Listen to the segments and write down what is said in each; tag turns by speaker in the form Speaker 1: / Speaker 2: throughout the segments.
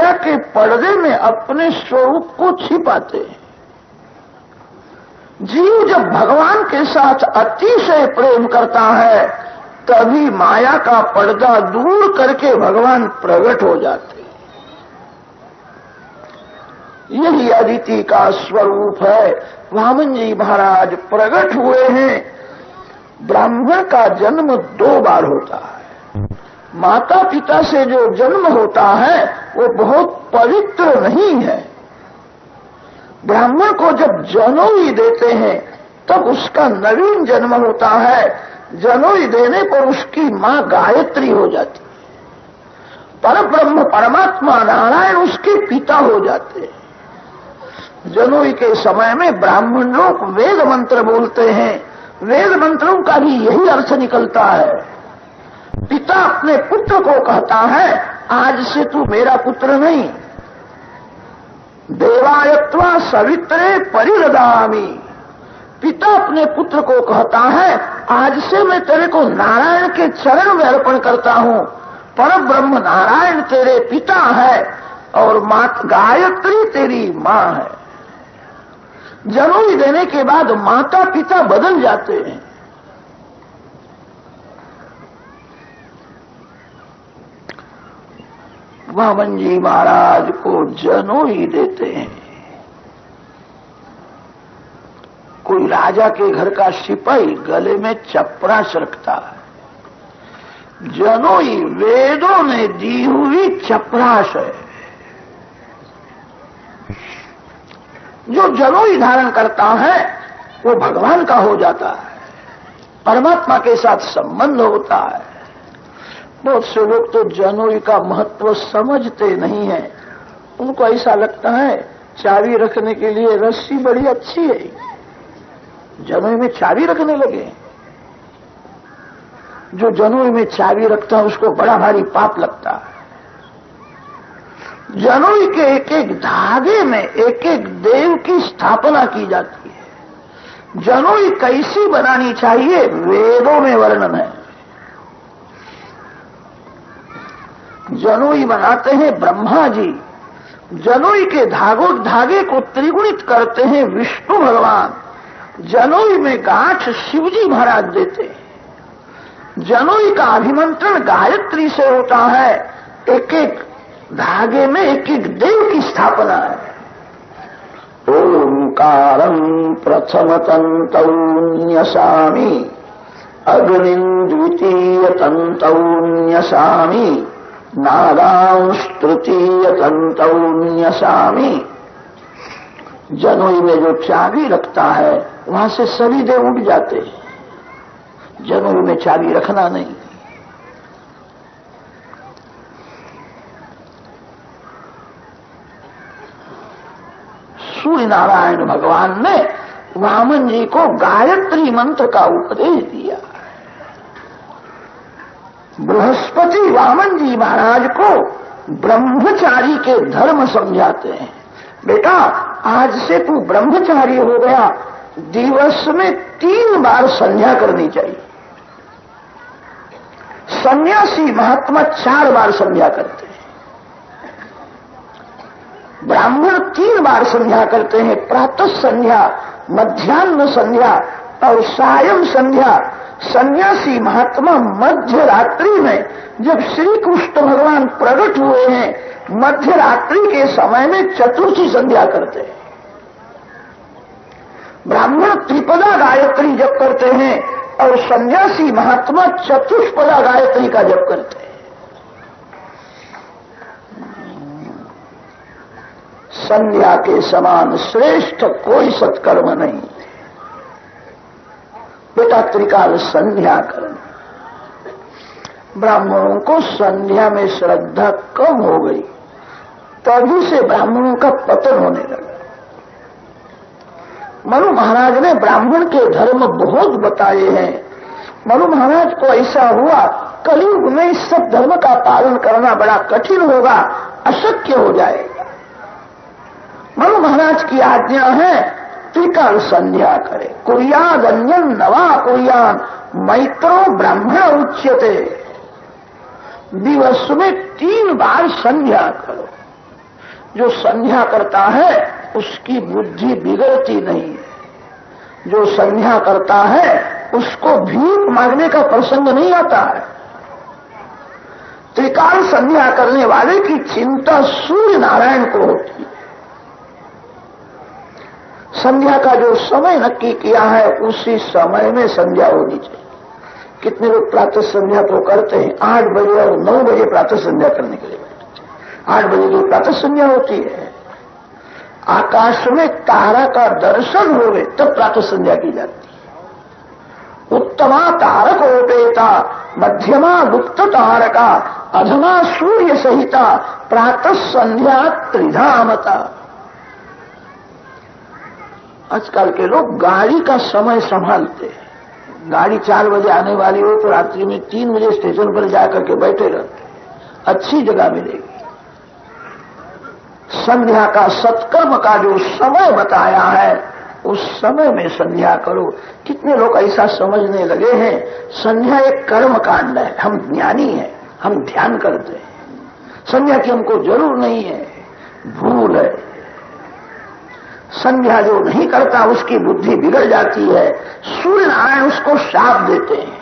Speaker 1: माया के पर्दे में अपने स्वरूप को छिपाते हैं। जीव जब भगवान के साथ अतिशय प्रेम करता है तभी माया का पर्दा दूर करके भगवान प्रकट हो जाते हैं। यही अदिति का स्वरूप है। वामन जी महाराज प्रकट हुए हैं। ब्राह्मण का जन्म 2 बार होता है। माता पिता से जो जन्म होता है वो बहुत पवित्र नहीं है। ब्राह्मण को जब जनोई देते हैं तब उसका नवीन जन्म होता है। जनोई देने पर उसकी मां गायत्री हो जाती है। परब्रह्म परमात्मा नारायण उसके पिता हो जाते हैं। जनोई के समय में ब्राह्मण लोग वेद मंत्र बोलते हैं। वेद मंत्रों का भी यही अर्थ निकलता है। पिता अपने पुत्र को कहता है आज से तू मेरा पुत्र नहीं, देवायत्वा सवित्रे परिरदामि। पिता अपने पुत्र को कहता है आज से मैं तेरे को नारायण के चरण में अर्पण करता हूं। परब्रह्म नारायण तेरे पिता है और मात गायत्री तेरी मां है। जनोई देने के बाद माता पिता बदल जाते हैं। वामन जी महाराज को जनोई देते हैं। कोई राजा के घर का सिपाही गले में चपरास रखता है। जनोई वेदों ने दी हुई चपरास है। जो जनोई धारण करता है वो भगवान का हो जाता है, परमात्मा के साथ संबंध होता है। बहुत से लोग तो जनोई का महत्व समझते नहीं है। उनको ऐसा लगता है चाबी रखने के लिए रस्सी बड़ी अच्छी है, जनोई में चाबी रखने लगे। जो जनोई में चाबी रखता है उसको बड़ा भारी पाप लगता है। जनोई के एक एक धागे में एक एक देव की स्थापना की जाती है। जनोई कैसी बनानी चाहिए वेदों में वर्णन है। जनोई बनाते हैं ब्रह्मा जी। जनोई के धागे को त्रिगुणित करते हैं विष्णु भगवान। जनोई में गांठ शिवजी महाराज देते हैं। जनोई का अभिमंत्रण गायत्री से होता है। एक एक धागे में एक एक देव की स्थापना है। ओंकारं प्रथम तन्तौ न्यसामि अग्निं द्वितीय तन्तौ न्यसामि नागांश तृतीय तन्तौ न्यसामि। जनोई में जो चाबी रखता है वहां से सभी देव उठ जाते हैं। जनोई में चाबी रखना नहीं। सूर्य नारायण भगवान ने वामन जी को गायत्री मंत्र का उपदेश दिया। बृहस्पति वामन जी महाराज को ब्रह्मचारी के धर्म समझाते हैं। बेटा आज से तू ब्रह्मचारी हो गया। दिवस में 3 बार संध्या करनी चाहिए। सन्यासी महात्मा 4 बार संध्या करते हैं। ब्राह्मण 3 बार संध्या करते हैं। प्रातः संध्या, मध्याह्न संध्या और सायं संध्या। सन्यासी महात्मा मध्य रात्रि में जब श्री कृष्ण भगवान प्रकट हुए हैं मध्य रात्रि के समय में चतुर्थी संध्या करते हैं। ब्राह्मण त्रिपदा गायत्री जप करते हैं और सन्यासी महात्मा चतुष्पदा गायत्री का जप करते हैं। संध्या के समान श्रेष्ठ कोई सत्कर्म नहीं। बेटा त्रिकाल संध्या करना। ब्राह्मणों को संध्या में श्रद्धा कम हो गई, तभी से ब्राह्मणों का पतन होने लगा। मनु महाराज ने ब्राह्मण के धर्म बहुत बताए हैं। मनु महाराज को ऐसा हुआ कलयुग में इस सब धर्म का पालन करना बड़ा कठिन होगा, अशक्य हो जाएगा। मनु महाराज की आज्ञा है त्रिकाल संध्या करे। कुर्याद अन्यं नवा कुर्यान मैत्रो ब्राह्मण उच्यते। दिवस में 3 बार संध्या करो। जो संध्या करता है उसकी बुद्धि बिगड़ती नहीं है। जो संध्या करता है उसको भीख मांगने का प्रसंग नहीं आता है। त्रिकाल संध्या करने वाले की चिंता सूर्य नारायण को होती है। संध्या का जो समय नक्की किया है उसी समय में संध्या होनी चाहिए। कितने लोग प्रातः संध्या तो करते हैं, 8 बजे और 9 बजे प्रातः संध्या करने के लिए बैठते हैं। 8 बजे की प्रातः संध्या होती है, आकाश में तारा का दर्शन होवे तब प्रातः संध्या की जाती है। उत्तमा तारकोपेता मध्यमा गुप्त तारका अधमा सूर्य सहिता प्रातः संध्या त्रिधामता। आजकल के लोग गाड़ी का समय संभालते हैं। गाड़ी 4 बजे आने वाली हो तो रात्रि में 3 बजे स्टेशन पर जाकर के बैठे रहते हैं, अच्छी जगह मिलेगी। संध्या का सत्कर्म का जो समय बताया है उस समय में संध्या करो। कितने लोग ऐसा समझने लगे हैं संध्या एक कर्म कांड है, हम ज्ञानी हैं, हम ध्यान करते हैं, संध्या की हमको जरूर नहीं है। भूल है। संध्या जो नहीं करता उसकी बुद्धि बिगड़ जाती है। सूर्य नारायण उसको शाप देते हैं।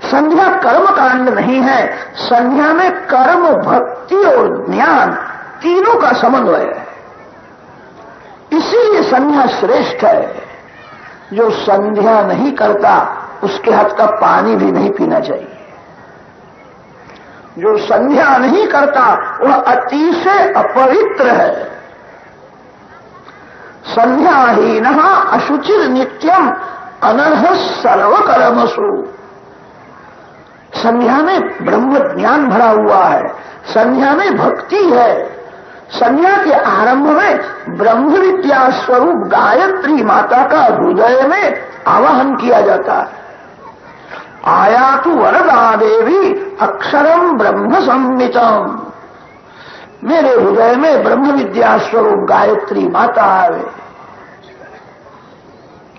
Speaker 1: संध्या कर्म कांड नहीं है, संध्या में कर्म, भक्ति और ज्ञान तीनों का समन्वय है। इसीलिए संध्या श्रेष्ठ है। जो संध्या नहीं करता उसके हाथ का पानी भी नहीं पीना चाहिए। जो संध्या नहीं करता वह अतिशय अपवित्र है। संध्याहीनः अशुचिर नित्यम अनर्ह सर्वकर्मसु। संध्या में ब्रह्म ज्ञान भरा हुआ है, संध्या में भक्ति है। संध्या के आरंभ में ब्रह्म विद्या स्वरूप गायत्री माता का हृदय में आवाहन किया जाता है। आयातु वरदा देवी अक्षरम ब्रह्म संमितम। मेरे हृदय में ब्रह्म विद्या स्वरूप गायत्री माता आवे,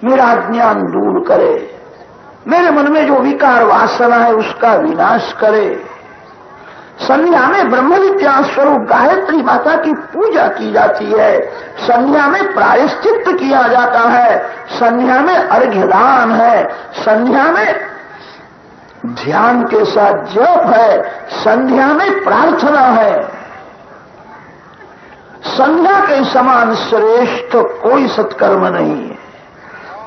Speaker 1: मेरा ज्ञान दूर करे, मेरे मन में जो विकार वासना है उसका विनाश करे। संध्या में ब्रह्म विद्या स्वरूप गायत्री माता की पूजा की जाती है। संध्या में प्रायश्चित्त किया जाता है। संध्या में अर्घ्यदान है। संध्या में ध्यान के साथ जप है। संध्या में प्रार्थना है। संध्या के समान श्रेष्ठ कोई सत्कर्म नहीं है।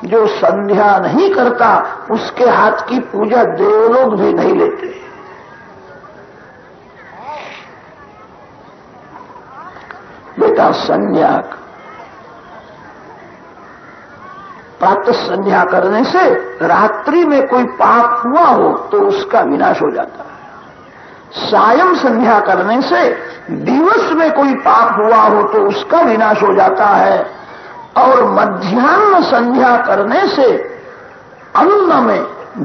Speaker 1: जो संध्या नहीं करता उसके हाथ की पूजा देवलोग भी नहीं लेते। बेटा संध्या, प्रातः संध्या करने से रात्रि में कोई पाप हुआ हो तो उसका विनाश हो जाता है। सायं संध्या करने से दिवस में कोई पाप हुआ हो तो उसका विनाश हो जाता है। और मध्याह्न संध्या करने से अन्न में,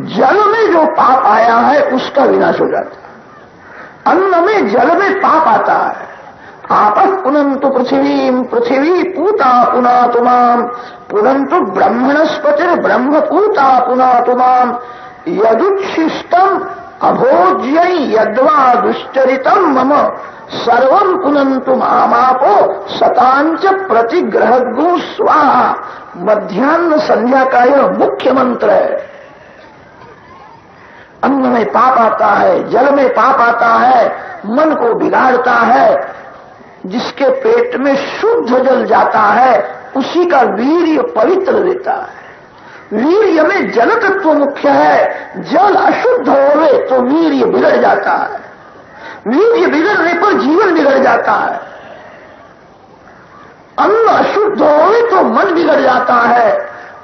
Speaker 1: जल में जो पाप आया है उसका विनाश हो जाता है। अन्न में, जल में पाप आता है। आपः पुनन्तु पृथिवीं पृथिवी पूता पुनातु माम् पुनन्तु ब्रह्मणस्पतिर्ब्रह्म पूता पुनातु माम् यदुच्छिष्टम् अभोज्यै यद्वा दुश्चरितम् मम सर्वं पुनन्तु मामापो सतांच प्रतिग्रहगु स्वाहा। मध्याह्न संध्या का यह मुख्य मंत्र है। अन्न में पाप आता है, जल में पाप आता है, मन को बिगाड़ता है। जिसके पेट में शुद्ध जल जाता है उसी का वीर्य पवित्र देता है। वीर्य में जल तत्व मुख्य है। जल अशुद्ध होवे तो वीर्य बिगड़ जाता है। वीर्य बिगड़ने पर जीवन बिगड़ जाता है। अन्न अशुद्ध होवे तो मन बिगड़ जाता है।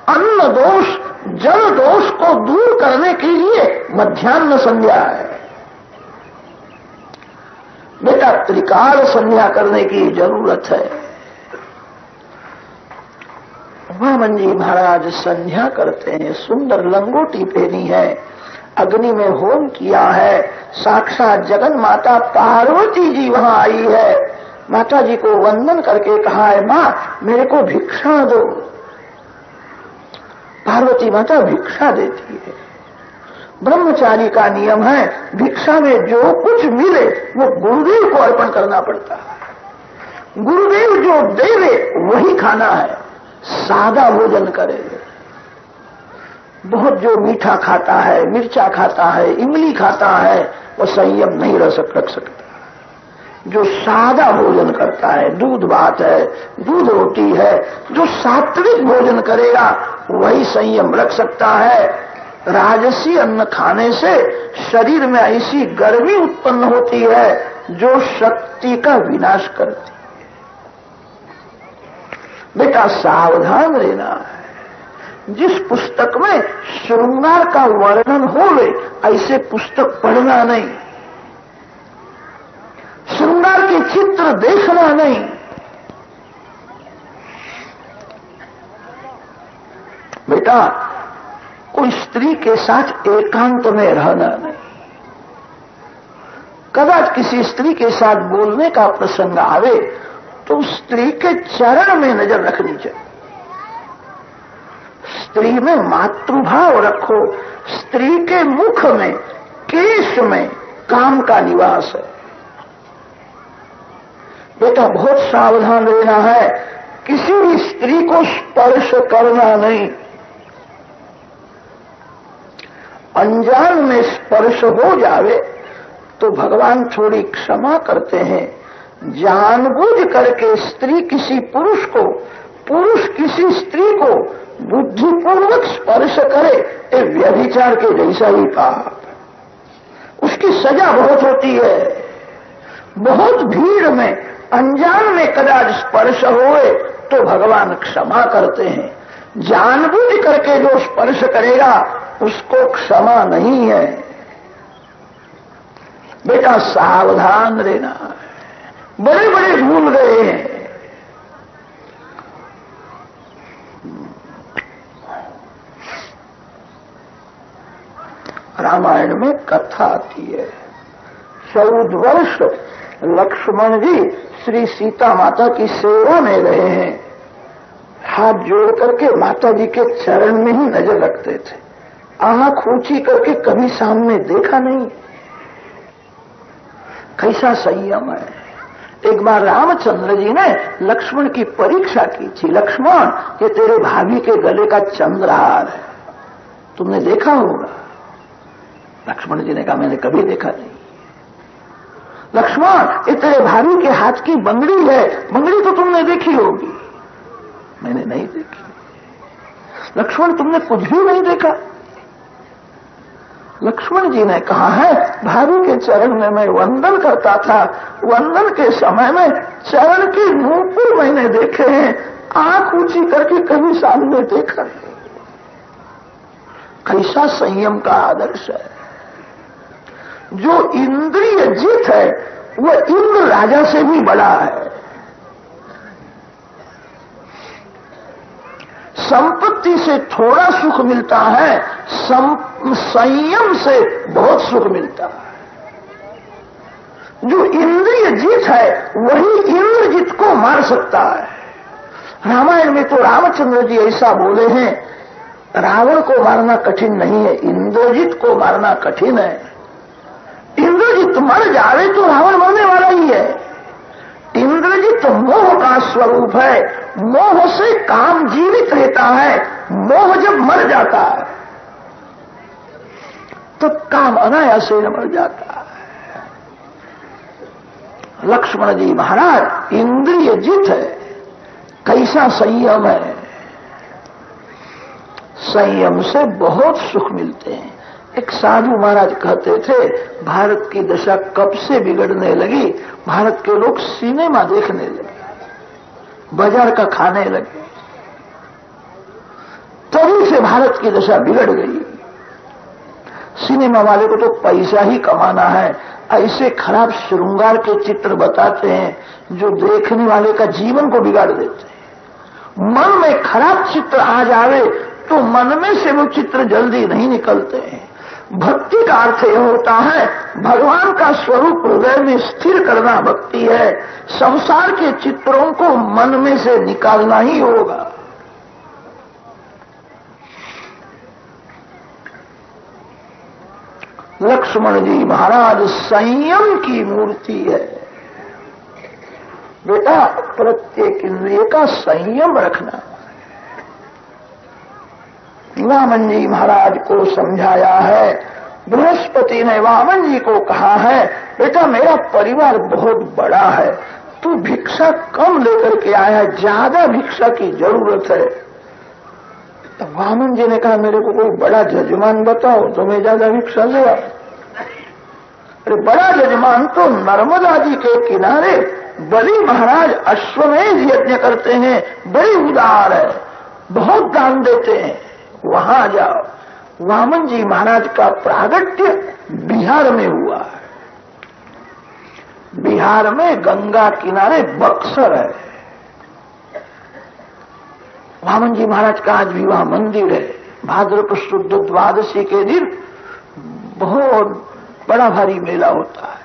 Speaker 1: अन्न दोष, जल दोष को दूर करने के लिए मध्याह्न संध्या है। बेटा त्रिकाल संध्या करने की जरूरत है। वामन जी महाराज संध्या करते हैं, सुंदर लंगोटी पहनी है, अग्नि में होम किया है। साक्षात जगन माता पार्वती जी वहां आई है। माता जी को वंदन करके कहा है, मां मेरे को भिक्षा दो। पार्वती माता भिक्षा देती है। ब्रह्मचारी का नियम है, भिक्षा में जो कुछ मिले वो गुरुदेव को अर्पण करना पड़ता है। गुरुदेव जो देवे वही खाना है, सादा भोजन करेंगे। बहुत जो मीठा खाता है, मिर्चा खाता है, इमली खाता है, वो संयम नहीं रख सकता। जो सादा भोजन करता है, दूध भात है, दूध रोटी है, जो सात्विक भोजन करेगा वही संयम रख सकता है। राजसी अन्न खाने से शरीर में ऐसी गर्मी उत्पन्न होती है जो शक्ति का विनाश करती है। बेटा सावधान रहना है। जिस पुस्तक में श्रृंगार का वर्णन होवे ऐसे पुस्तक पढ़ना नहीं, श्रृंगार के चित्र देखना नहीं। बेटा कोई स्त्री के साथ एकांत में रहना नहीं। कदाच किसी स्त्री के साथ बोलने का प्रसंग आवे तो स्त्री के चरण में नजर रखनी चाहिए। स्त्री में मातृभाव रखो। स्त्री के मुख में, केश में काम का निवास है। बेटा बहुत सावधान रहना है, किसी भी स्त्री को स्पर्श करना नहीं। अनजान में स्पर्श हो जावे तो भगवान थोड़ी क्षमा करते हैं। जानबूझ करके स्त्री किसी पुरुष को, पुरुष किसी स्त्री को बुद्धिपूर्वक स्पर्श करे, ये व्यभिचार के जैसा ही पाप। उसकी सजा बहुत होती है। बहुत भीड़ में अनजान में कदाच स्पर्श होए तो भगवान क्षमा करते हैं। जानबूझ करके जो स्पर्श करेगा उसको क्षमा नहीं है। बेटा सावधान रहना। बड़े बड़े भूल गए हैं। रामायण में कथा आती है। 14 वर्ष लक्ष्मण जी श्री सीता माता की सेवा में रहे हैं। हाथ जोड़ करके माता जी के चरण में ही नजर रखते थे। आंख ऊंची करके कभी सामने देखा नहीं। कैसा संयम है। एक बार रामचंद्र जी ने लक्ष्मण की परीक्षा की थी। लक्ष्मण, ये तेरे भाभी के गले का चंद्रहार है, तुमने देखा होगा। लक्ष्मण जी ने कहा मैंने कभी देखा नहीं। लक्ष्मण, ये तेरे भाभी के हाथ की बंगड़ी है, बंगड़ी तो तुमने देखी होगी। मैंने नहीं देखी। लक्ष्मण, तुमने कुछ भी नहीं देखा। लक्ष्मण जी ने कहा है भाभी के चरण में मैं वंदन करता था, वंदन के समय में चरण के नूपुर मैंने देखे हैं, आंख ऊंची करके कभी सामने देखा नहीं। कैसा संयम का आदर्श है। जो इंद्रिय जीत है वो इंद्र राजा से भी बड़ा है। संपत्ति से थोड़ा सुख मिलता है, संयम से बहुत सुख मिलता है। जो इंद्रिय जीत है वही इंद्रजीत को मार सकता है। रामायण में तो रामचंद्र जी ऐसा बोले हैं, रावण को मारना कठिन नहीं है, इंद्रजीत को मारना कठिन है। इंद्रजीत मर जावे तो रावण मरने वाला ही है। इंद्रजीत मोह का स्वरूप है। मोह से काम जीवित रहता है। मोह जब मर जाता है तो काम अनायास से मर जाता है। लक्ष्मण जी महाराज इंद्रिय जीत है। कैसा संयम है। संयम से बहुत सुख मिलते हैं। एक साधु महाराज कहते थे भारत की दशा कब से बिगड़ने लगी। भारत के लोग सिनेमा देखने लगे, बाजार का खाने लगे, तभी से भारत की दशा बिगड़ गई। सिनेमा वाले को तो पैसा ही कमाना है। ऐसे खराब श्रृंगार के चित्र बताते हैं जो देखने वाले का जीवन को बिगाड़ देते हैं। मन में खराब चित्र आ जावे तो मन में से वो चित्र जल्दी नहीं निकलते हैं। भक्ति का अर्थ यह होता है भगवान का स्वरूप हृदय में स्थिर करना भक्ति है। संसार के चित्रों को मन में से निकालना ही होगा। लक्ष्मण जी महाराज संयम की मूर्ति है। बेटा, प्रत्येक इंद्रिय का संयम रखना। वामन जी महाराज को समझाया है। बृहस्पति ने वामन जी को कहा है, बेटा मेरा परिवार बहुत बड़ा है, तू भिक्षा कम लेकर के आया है, ज्यादा भिक्षा की जरूरत है। तो वामन जी ने कहा, मेरे को कोई बड़ा जजमान बताओ तो मैं ज्यादा भिक्षा ले आऊं। अरे बड़ा जजमान तो नर्मदा जी के किनारे बलि महाराज अश्वमेध यज्ञ करते हैं, बड़े उदार है, बहुत दान देते हैं, वहां जाओ। वामन जी महाराज का प्रागट्य बिहार में हुआ है। बिहार में गंगा किनारे बक्सर है। वामन जी महाराज का आज भी वहां मंदिर है। भाद्रपद शुद्ध द्वादशी के दिन बहुत बड़ा भारी मेला होता है।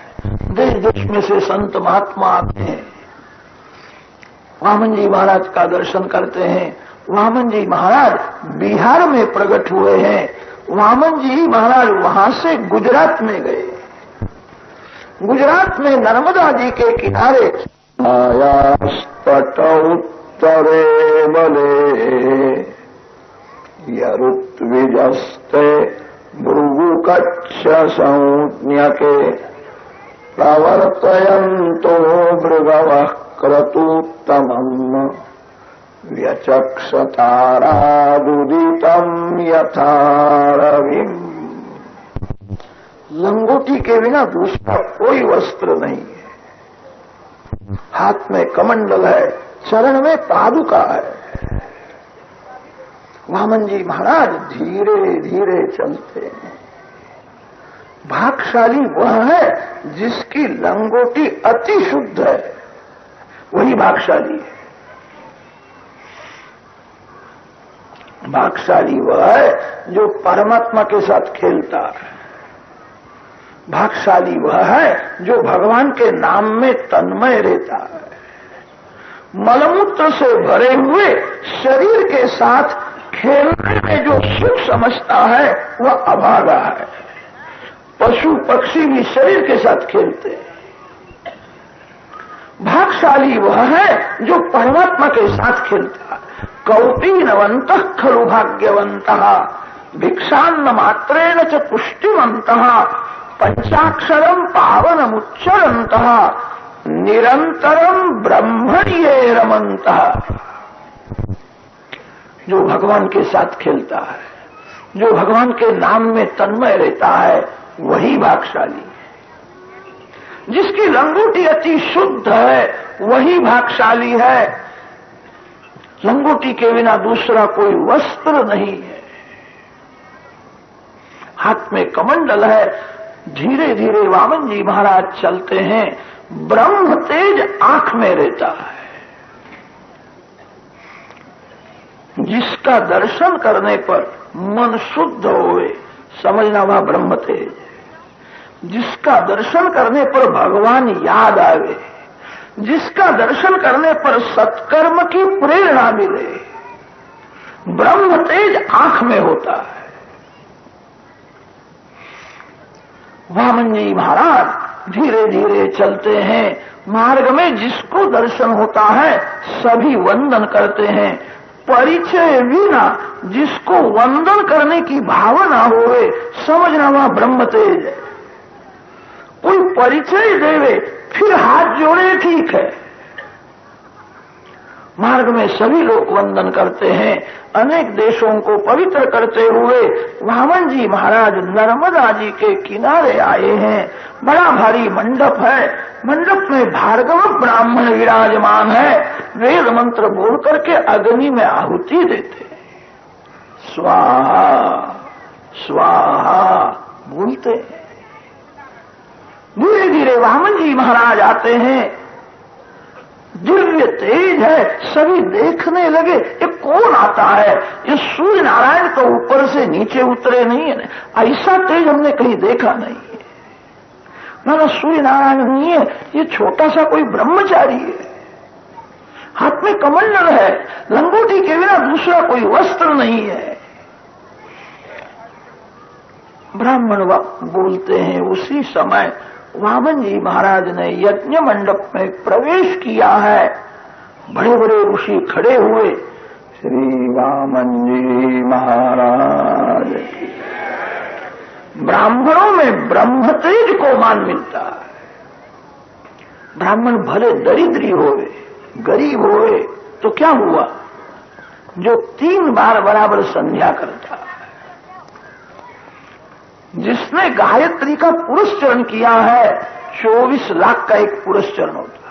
Speaker 1: देश देश में से संत महात्मा आते हैं, वामन जी महाराज का दर्शन करते हैं। वामन जी महाराज बिहार में प्रकट हुए हैं। वामन जी महाराज वहां से गुजरात में गए। गुजरात में नर्मदा जी के किनारे आयास्तट उत्तरे बले यरुत्विजस्ते भृगुकच्छ संज्ञके प्रवर्तयन्तो भृगवः क्रतुत्तमम् व्यचक्षतारादुदितम् यथा रविम्। लंगोटी के बिना दूसरा कोई वस्त्र नहीं है। हाथ में कमंडल है, चरण में पादुका है। वामन जी महाराज धीरे धीरे चलते हैं। भाग्यशाली वह है जिसकी लंगोटी अति शुद्ध है, वही भाग्यशाली है। भाग्यशाली वह है जो परमात्मा के साथ खेलता है। भाग्यशाली वह है जो भगवान के नाम में तन्मय रहता है। मलमूत्र से भरे हुए शरीर के साथ खेलने में जो सुख समझता है वह अभागा है। पशु पक्षी भी शरीर के साथ खेलते हैं। भाग्यशाली वह है जो परमात्मा के साथ खेलता है। कौपीनवन्तः खलु भाग्यवन्तः भिक्षान्न मात्रेण च पुष्टिवन्तः पंचाक्षरम पावनमुच्चरन्तः निरंतरम ब्रह्मण्ये रमन्तः। जो भगवान के साथ खेलता है, जो भगवान के नाम में तन्मय रहता है, वही भाग्यशाली है। जिसकी लंगोटी अति शुद्ध है वही भाग्यशाली है। लंगोटी के बिना दूसरा कोई वस्त्र नहीं है। हाथ में कमंडल है। धीरे धीरे वामन जी महाराज चलते हैं। ब्रह्म तेज आंख में रहता है। जिसका दर्शन करने पर मन शुद्ध होए, समझना वह ब्रह्म तेज है। जिसका दर्शन करने पर भगवान याद आवे, जिसका दर्शन करने पर सत्कर्म की प्रेरणा मिले, ब्रह्म तेज आंख में होता है। वामन जी महाराज धीरे धीरे चलते हैं। मार्ग में जिसको दर्शन होता है सभी वंदन करते हैं। परिचय बिना जिसको वंदन करने की भावना होवे, समझना वह ब्रह्म तेज है। कोई परिचय देवे फिर हाथ जोड़े ठीक है। मार्ग में सभी लोग वंदन करते हैं। अनेक देशों को पवित्र करते हुए वामन जी महाराज नर्मदा जी के किनारे आए हैं। बड़ा भारी मंडप है। मंडप में भार्गव ब्राह्मण विराजमान है। वेद मंत्र बोल करके अग्नि में आहुति देते, स्वाहा स्वाहा बोलते हैं। धीरे धीरे वामन जी महाराज आते हैं। दिव्य तेज है। सभी देखने लगे, ये कौन आता है? ये सूर्य नारायण तो ऊपर से नीचे उतरे नहीं है। ऐसा तेज हमने कहीं देखा नहीं है। ना सूर्य नारायण नहीं है, ये छोटा सा कोई ब्रह्मचारी है। हाथ में कमंडल है। लंगोटी के बिना दूसरा कोई वस्त्र नहीं है। ब्राह्मण बोलते हैं, उसी समय वामन जी महाराज ने यज्ञ मंडप में प्रवेश किया है। बड़े बड़े ऋषि खड़े हुए। श्री वामन जी महाराज। ब्राह्मणों में ब्रह्म तेज को मान मिलता है। ब्राह्मण भले दरिद्री होवे, गरीब होवे, तो क्या हुआ? जो 3 बार बराबर संध्या करता है, जिसने गायत्री का पुरस्चरण किया है, 24 लाख का एक पुरस्चरण होता है।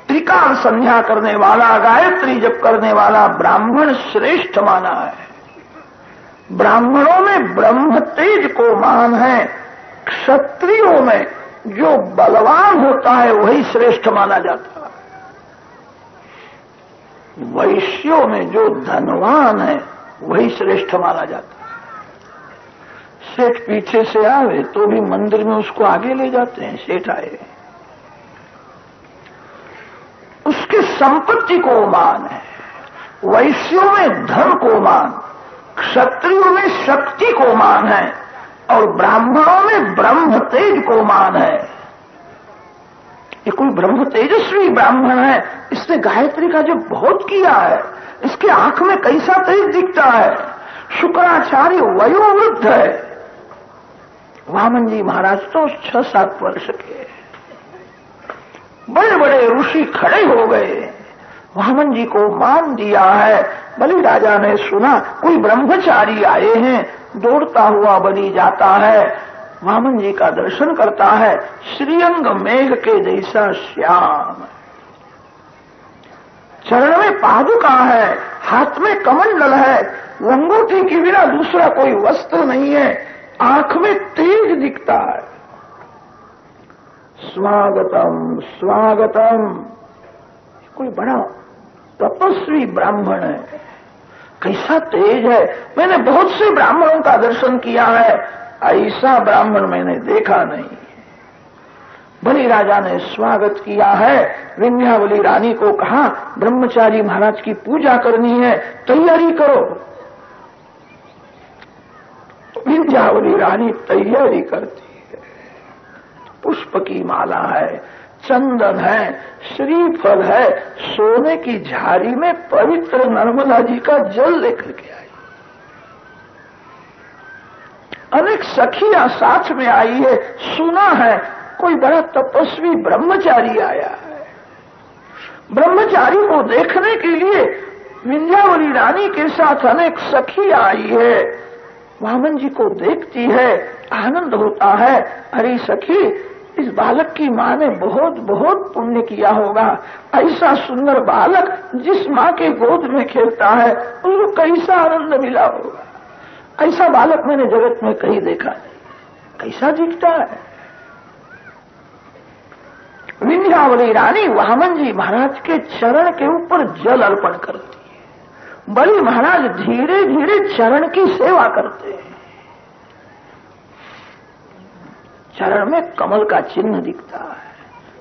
Speaker 1: त्रिकाल संध्या करने वाला, गायत्री जप करने वाला ब्राह्मण श्रेष्ठ माना है। ब्राह्मणों में ब्रह्म तेज को मान है। क्षत्रियों में जो बलवान होता है वही श्रेष्ठ माना जाता है। वैश्यों में जो धनवान है वही श्रेष्ठ माना जाता है। सेठ पीछे से आवे तो भी मंदिर में उसको आगे ले जाते हैं। सेठ आए, उसके संपत्ति को मान है। वैश्यों में धन को मान, क्षत्रियों में शक्ति को मान है, और ब्राह्मणों में ब्रह्म तेज को मान है। ये कोई ब्रह्म तेजस्वी ब्राह्मण है, इसने गायत्री का जो बहुत किया है, इसके आंख में कैसा तेज दिखता है। शुक्राचार्य वयोवृद्ध है। वामन जी महाराज तो 6-7 वर्ष के। बड़े बड़े ऋषि खड़े हो गए, वामन जी को मान दिया है। बलि राजा ने सुना कोई ब्रह्मचारी आए हैं, दौड़ता हुआ बलि जाता है, वामन जी का दर्शन करता है। श्रीअंग मेघ के जैसा श्याम, चरण में पादुका है, हाथ में कमंडल है, लंगोटी के बिना दूसरा कोई वस्त्र नहीं है, आंख में तेज दिखता है। स्वागतम स्वागतम। कोई बड़ा तपस्वी ब्राह्मण है, कैसा तेज है। मैंने बहुत से ब्राह्मणों का दर्शन किया है, ऐसा ब्राह्मण मैंने देखा नहीं। बलि राजा ने स्वागत किया है। विंध्यावली रानी को कहा, ब्रह्मचारी महाराज की पूजा करनी है, तैयारी करो। विंध्यावली रानी तैयारी करती है। पुष्प की माला है, चंदन है, श्रीफल है, सोने की झाड़ी में पवित्र नर्मदा जी का जल लेकर के आई। अनेक सखियां साथ में आई है। सुना है कोई बड़ा तपस्वी ब्रह्मचारी आया है। ब्रह्मचारी को देखने के लिए विंध्यावली रानी के साथ अनेक सखियां आई है। वामन जी को देखती है, आनंद होता है। अरे सखी, इस बालक की माँ ने बहुत बहुत पुण्य किया होगा। ऐसा सुंदर बालक जिस माँ के गोद में खेलता है उसको कैसा आनंद मिला होगा। ऐसा बालक मैंने जगत में कहीं देखा नहीं। कैसा दिखता है। विंध्यावली रानी वामन जी महाराज के चरण के ऊपर जल अर्पण करती है। बलि महाराज धीरे धीरे चरण की सेवा करते हैं। चरण में कमल का चिन्ह दिखता है,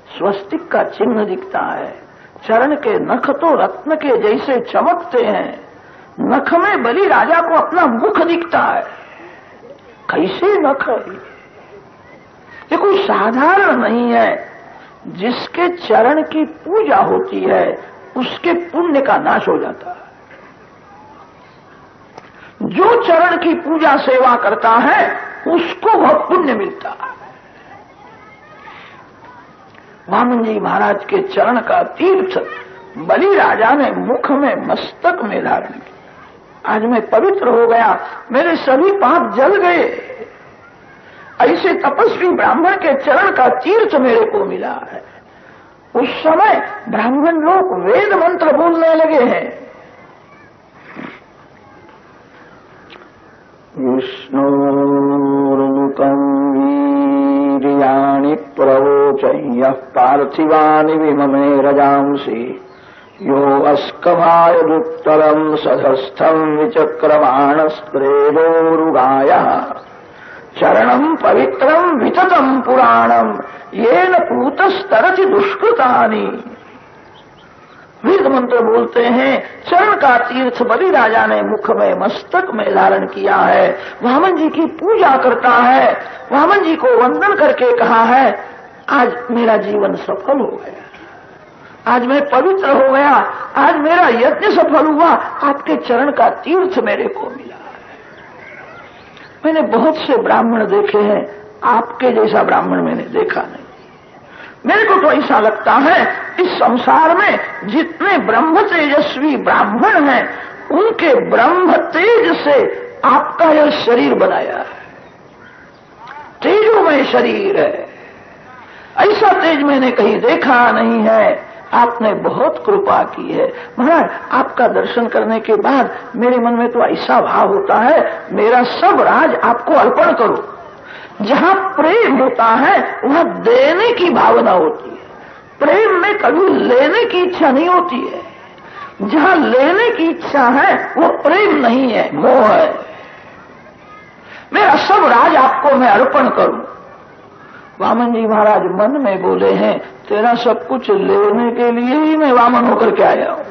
Speaker 1: स्वस्तिक का चिन्ह दिखता है। चरण के नख तो रत्न के जैसे चमकते हैं। नख में बलि राजा को अपना मुख दिखता है। कैसे नख है ये कोई साधारण नहीं है। जिसके चरण की पूजा होती है उसके पुण्य का नाश हो जाता है। जो चरण की पूजा सेवा करता है उसको वह पुण्य मिलता है। वामन जी महाराज के चरण का तीर्थ बलि राजा ने मुख में, मस्तक में धारण किया। आज मैं पवित्र हो गया, मेरे सभी पाप जल गए। ऐसे तपस्वी ब्राह्मण के चरण का तीर्थ मेरे को मिला है। उस समय ब्राह्मण लोग वेद मंत्र बोलने लगे हैं। विष्णुर्मुखं वीर्याणि प्रवोचय्यः पार्थिवानि विममे रजांसि यो अस्कभायदुत्तरं सधस्थं विचक्रमाणस्त्रेदोरुगायः चरणं पवित्रं विततं पुराणं येन पूतस्तरति दुष्कृतानि। वेद मंत्र बोलते हैं, चरण का तीर्थ बलि राजा ने मुख में मस्तक में धारण किया है। वामन जी की पूजा करता है, वामन जी को वंदन करके कहा है, आज मेरा जीवन सफल हो गया, आज मैं पवित्र हो गया, आज मेरा यज्ञ सफल हुआ, आपके चरण का तीर्थ मेरे को मिला है। मैंने बहुत से ब्राह्मण देखे हैं, आपके जैसा ब्राह्मण मैंने देखा नहीं। मेरे को तो ऐसा लगता है इस संसार में जितने ब्रह्म तेजस्वी ब्राह्मण हैं, उनके ब्रह्म तेज से आपका यह शरीर बनाया है। तेजोमय शरीर है, ऐसा तेज मैंने कहीं देखा नहीं है। आपने बहुत कृपा की है महाराज। आपका दर्शन करने के बाद मेरे मन में तो ऐसा भाव होता है, मेरा सब राज आपको अर्पण करो। जहां प्रेम होता है वहां देने की भावना होती है, प्रेम में कभी लेने की इच्छा नहीं होती है। जहां लेने की इच्छा है वो प्रेम नहीं है, मोह है। मेरा सब राज आपको मैं अर्पण करूं। वामन जी महाराज मन में बोले हैं, तेरा सब कुछ लेने के लिए ही मैं वामन होकर के आया हूं।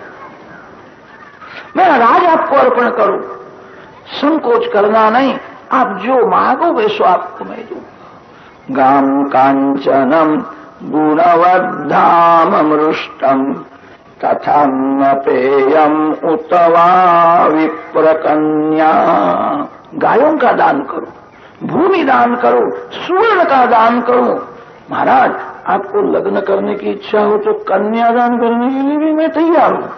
Speaker 1: मेरा राज आपको अर्पण करूं, संकोच करना नहीं, आप जो मांगोगे सो आपको मैं दूंगा। गाम कांचनम गुणवद्धामृष्टम तथा न पेयम उतवा विप्रकन्या। गायों का दान करो, भूमि दान करो, स्वर्ण का दान करो। महाराज आपको लग्न करने की इच्छा हो तो कन्या दान करने के लिए भी मैं तैयार हूं।